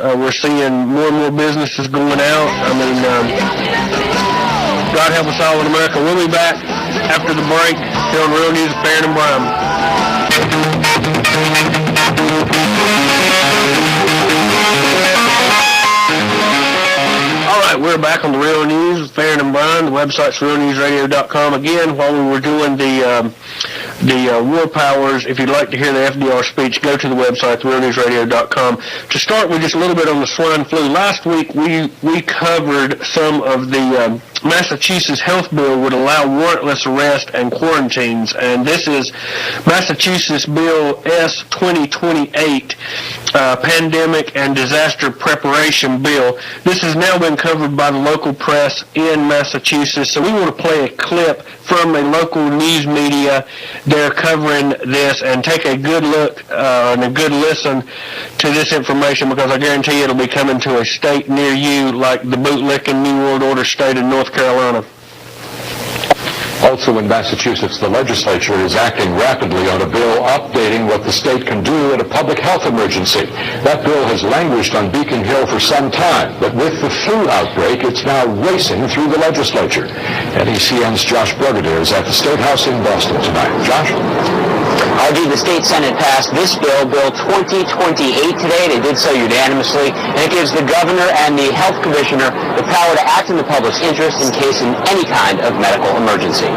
We're seeing more and more businesses going out. I mean, God help us all in America. We'll be back after the break here on Real News with Farron and Brian. All right, we're back on the Real News with Farron and Brian. The website's realnewsradio.com. Again, while we were doing the war powers, if you'd like to hear the FDR speech, go to the website, realnewsradio.com. To start with, just a little bit on the swine flu. Last week, we covered some of the Massachusetts health bill would allow warrantless arrest and quarantines, and this is Massachusetts Bill S. 2028, Pandemic and Disaster Preparation Bill. This has now been covered by the local press in Massachusetts, so we want to play a clip from a local news media. They're covering this, and take a good look and a good listen to this information, because I guarantee it'll be coming to a state near you, like the bootlicking New World Order state of North Carolina. Also in Massachusetts, the legislature is acting rapidly on a bill updating what the state can do in a public health emergency. That bill has languished on Beacon Hill for some time, but with the flu outbreak, it's now racing through the legislature. NECN's Josh Brugadier is at the State House in Boston tonight. Josh? The state Senate passed this bill, Bill 2028, today. They did so unanimously, and it gives the governor and the health commissioner the power to act in the public's interest in case of any kind of medical emergency.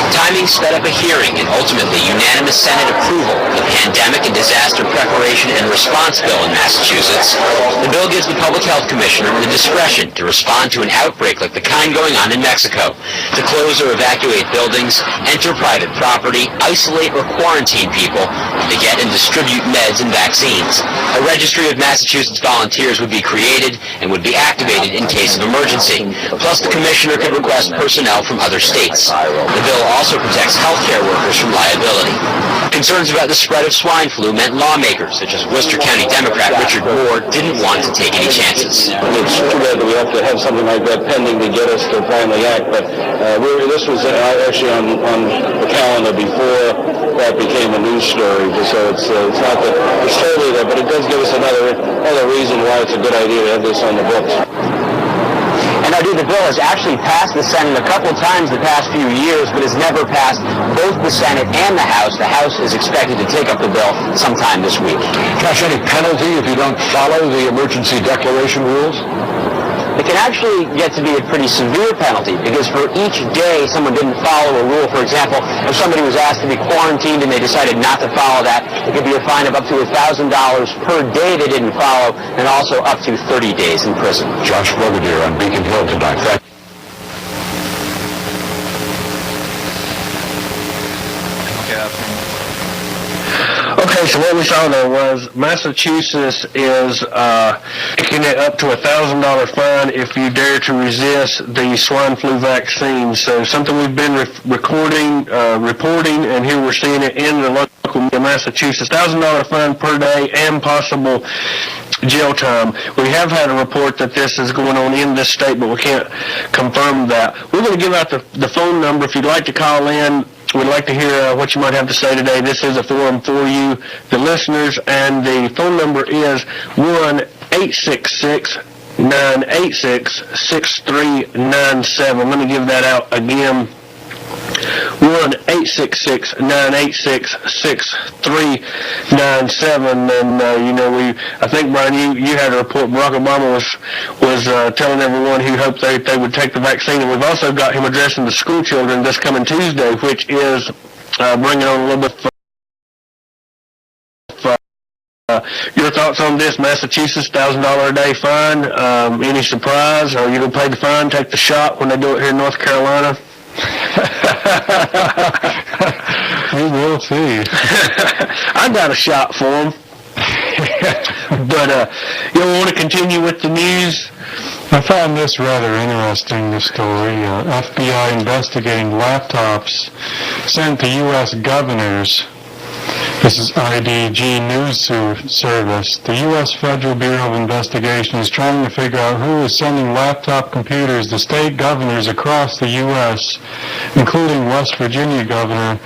Timing sped up a hearing and ultimately unanimous Senate approval of the Pandemic and Disaster Preparation and Response Bill in Massachusetts. The bill gives the Public Health Commissioner the discretion to respond to an outbreak like the kind going on in Mexico, to close or evacuate buildings, enter private property, isolate or quarantine people, and to get and distribute meds and vaccines. A registry of Massachusetts volunteers would be created and would be activated in case of emergency. Plus, the commissioner could request personnel from other states. The bill also protects healthcare workers from liability. Concerns about the spread of swine flu meant lawmakers, such as Worcester County Democrat Richard Moore, didn't want to take any chances. It's too bad that we have to have something like that pending to get us to finally act, but this was actually on the calendar before that became a news story, so it's not that it's totally there, but it does give us another reason why it's a good idea to have this on the books. And the bill has actually passed the Senate a couple of times the past few years, but has never passed both the Senate and the House. The House is expected to take up the bill sometime this week. Josh, any penalty if you don't follow the emergency declaration rules? It can actually get to be a pretty severe penalty, because for each day someone didn't follow a rule, for example, if somebody was asked to be quarantined and they decided not to follow that, it could be a fine of up to $1,000 per day they didn't follow, and also up to 30 days in prison. Josh Brugadier on Beacon Hill tonight. Thank you. Okay, so what we saw there was Massachusetts is picking it up to $1,000 fine if you dare to resist the swine flu vaccine. So something we've been reporting, and here we're seeing it in the local Massachusetts. $1,000 fine per day and possible jail time. We have had a report that this is going on in this state, but we can't confirm that. We're going to give out the phone number if you'd like to call in. We'd like to hear what you might have to say today. This is a forum for you, the listeners, and the phone number is 1-866-986-6397. Let me give that out again. 1-866-986-6397. And I think, Brian, you had a report. Barack Obama was telling everyone he hoped they would take the vaccine, and we've also got him addressing the school children this coming Tuesday, which is bringing on a little bit. Your thoughts on this? Massachusetts, $1,000 a day fine. Any surprise? Are you going to pay the fine, take the shot when they do it here in North Carolina? We will see. I got a shot for him. But you want to continue with the news? I found this rather interesting, the story. FBI investigating laptops sent to U.S. governors. This is IDG News Service. The U.S. Federal Bureau of Investigation is trying to figure out who is sending laptop computers to state governors across the U.S., including West Virginia Governor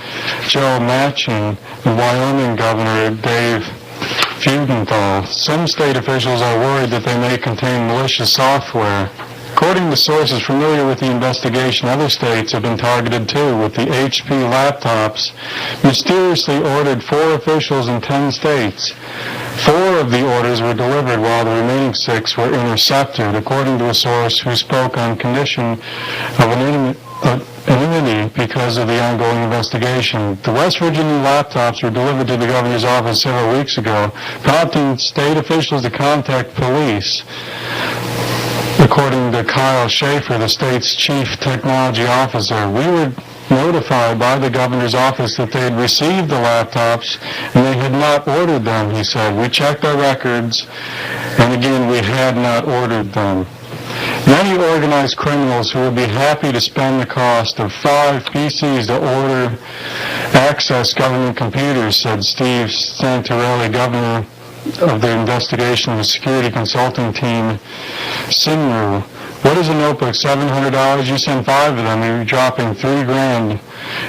Joe Manchin and Wyoming Governor Dave Fugenthal. Some state officials are worried that they may contain malicious software. According to sources familiar with the investigation, other states have been targeted too, with the HP laptops mysteriously ordered 4 officials in 10 states. 4 of the orders were delivered while the remaining 6 were intercepted, according to a source who spoke on condition of anonymity because of the ongoing investigation. The West Virginia laptops were delivered to the governor's office several weeks ago, prompting state officials to contact police. According to Kyle Schaefer, the state's chief technology officer, we were notified by the governor's office that they had received the laptops and they had not ordered them, he said. We checked our records, and again, we had not ordered them. Many organized criminals who would be happy to spend the cost of 5 PCs to order access government computers, said Steve Santorelli, governor of the investigation of the security consulting team, Sinru. What is a notebook? $700? You send 5 of them, you're dropping $3,000.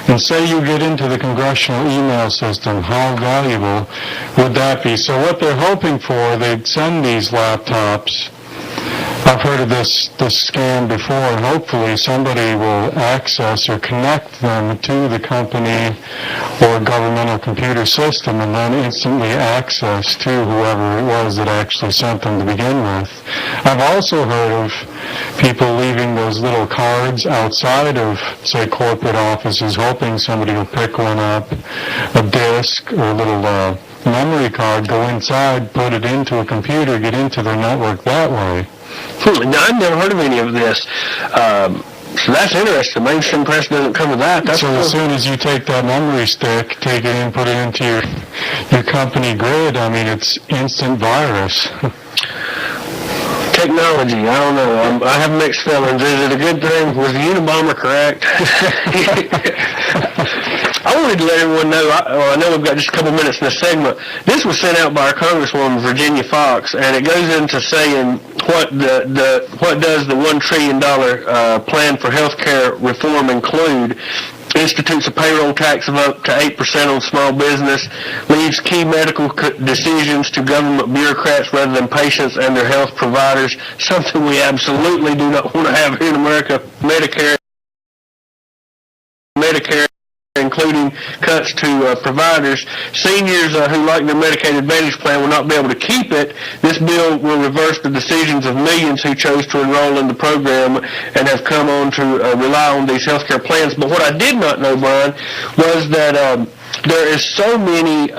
And say you get into the congressional email system, how valuable would that be? So what they're hoping for, they'd send these laptops. I've heard of this scam before, and hopefully somebody will access or connect them to the company or governmental computer system and then instantly access to whoever it was that actually sent them to begin with. I've also heard of people leaving those little cards outside of, say, corporate offices, hoping somebody will pick one up, a disk or a little memory card, go inside, put it into a computer, get into their network that way. No, I've never heard of any of this. So that's interesting. The mainstream press doesn't cover that. That's so cool. As soon as you take that memory stick, take it in, put it into your company grid, I mean, it's instant virus. Technology, I don't know. I have mixed feelings. Is it a good thing? Was the Unabomber correct? I wanted to let everyone know, I know we've got just a couple minutes in this segment. This was sent out by our Congresswoman, Virginia Fox, and it goes into saying what does the $1 trillion plan for health care reform include. Institutes a payroll tax of up to 8% on small business, leaves key medical decisions to government bureaucrats rather than patients and their health providers, something we absolutely do not want to have here in America. Medicare including cuts to providers. Seniors who like their Medicaid Advantage plan will not be able to keep it. This bill will reverse the decisions of millions who chose to enroll in the program and have come on to rely on these health care plans. But what I did not know, Brian, was that there is so many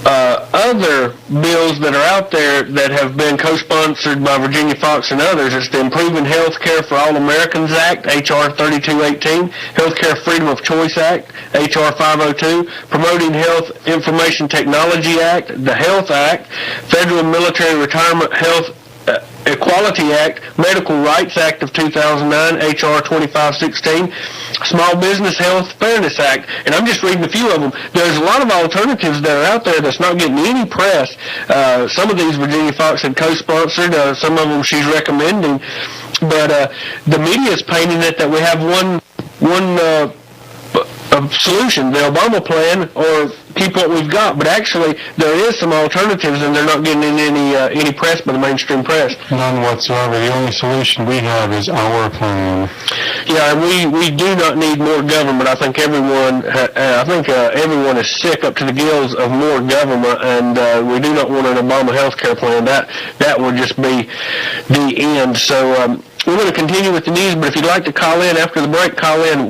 other bills that are out there that have been co-sponsored by Virginia Fox and others. It's the Improving Health Care for All Americans Act, H.R. 3218, Healthcare Freedom of Choice Act, H.R. 502, Promoting Health Information Technology Act, the Health Act, Federal Military Retirement Health Equality Act, Medical Rights Act of 2009, H.R. 2516, Small Business Health Fairness Act, and I'm just reading a few of them. There's a lot of alternatives that are out there that's not getting any press. Some of these Virginia Fox had co-sponsored, some of them she's recommending, but the media is painting it that we have one solution, the Obama plan, or keep what we've got. But actually, there is some alternatives, and they're not getting any press by the mainstream press. None whatsoever. The only solution we have is our plan. Yeah, and we do not need more government. I think everyone is sick up to the gills of more government, and we do not want an Obama health care plan. That would just be the end. So we're going to continue with the news, but if you'd like to call in after the break, call in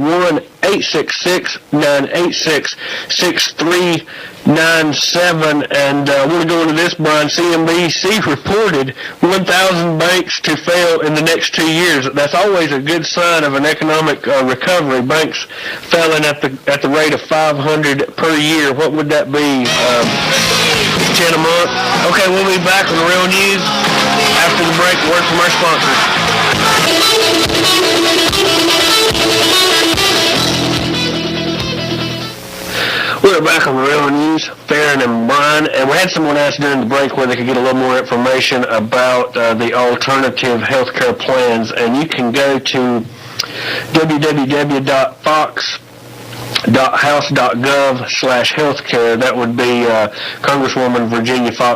1-866-986-6397. And I want to go into this, Brian. CNBC reported 1,000 banks to fail in the next 2 years. That's always a good sign of an economic recovery. Banks failing at the rate of 500 per year. What would that be? 10 a month? Okay, we'll be back on the Real News after the break. Word from our sponsors. We're back on the Real News, Farron and Brian, and we had someone ask during the break where they could get a little more information about the alternative health care plans, and you can go to www.fox house.gov/healthcare. That would be Congresswoman Virginia Fox